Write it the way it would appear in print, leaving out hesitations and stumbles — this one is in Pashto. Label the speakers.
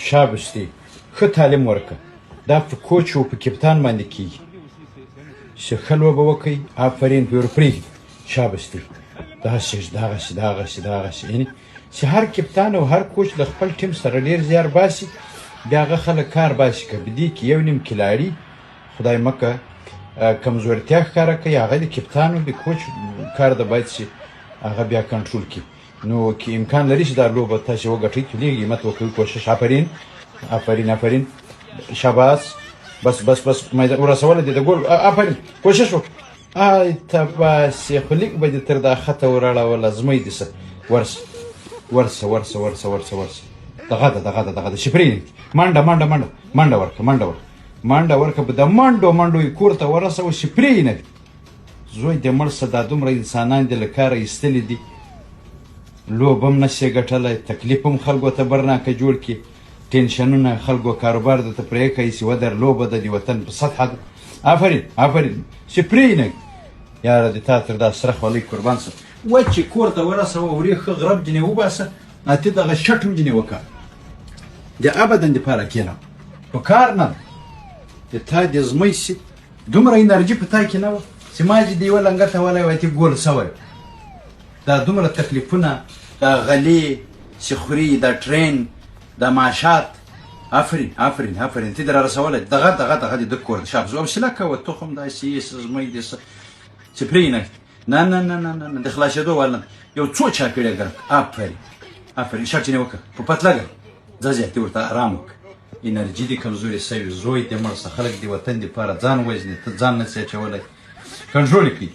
Speaker 1: شابس دی ښه تعلیم ورکړه دا په کوچ او په کپتان باندې کېږي چې ښه لوبه وکړئ آفرین پې ور پرېږدي شابس دی دغسې یعنې چې هر کپتان او هر کوچ د خپل ټیم سره ډېر زیار باسي بیا هغه خلک کار باسي که په دې کې یو نیم کلاړي خدای مکه کمزورتیا ښکاره کوي هغه د کپتان او د کوچ کار ده باید چې هغه بیا کنټرول کړي نو که امکان لري چې دا لوبه تاسې وګټئ چې لږ همت وکړئ کوشش آفرین شاباس بس ورسولی دی د ګول آفرین کوشش وکړه آی ته باسې خو لږ به دې تر دا خطه وراړوله زمۍ دې څه ورسه دغه ده شپرین منډه ورکه به د منډو یې کور ته ورسوه شپرینه زوی دې مړ شه دا دومره انسانان دې له کاره ایستلي دي لوبه هم نشي ګټلی تکلیف هم خلکو ته برناکه جوړ کړي ټینشنونه خلکو کاروبار درته پرېښی چې ودر لوبه د دې وطن په سطحه ده آفرین شپرینه یاره د تا تر دا سره خولۍ قربان سه وچې کور ته ورسوه ورې ښه غرب جنې وباسه اتې دغه شټ هم جنې وکړه د ابدا دپاره کښېنه په کار نه ده د تا د زمۍ سي دومره انرژي په تا کې نه وه چې ما چې د یوه لنګه ته ولی وایي ګول سوی دا دومره تکلیفونه دا غلې چې خوري دا ټرین دا ماشات آفرین ته دې را رسولی دغه د ده کور د شابس حوصله کوه تخم داسې یې څه زمۍ دې څه چې پرېږنه نه د خلاصېدو وال نه یو څو چاپېړه ګرک آفرین شټ جنې وکړه په پتلګه ځه زیاتې ورته ارام وکړه انرژي دې کمزورې سوي زوی دې مړ شه خلک دې وطن دپاره ځان وژني ته ځان نه سې اچولی کنټرول یې کړي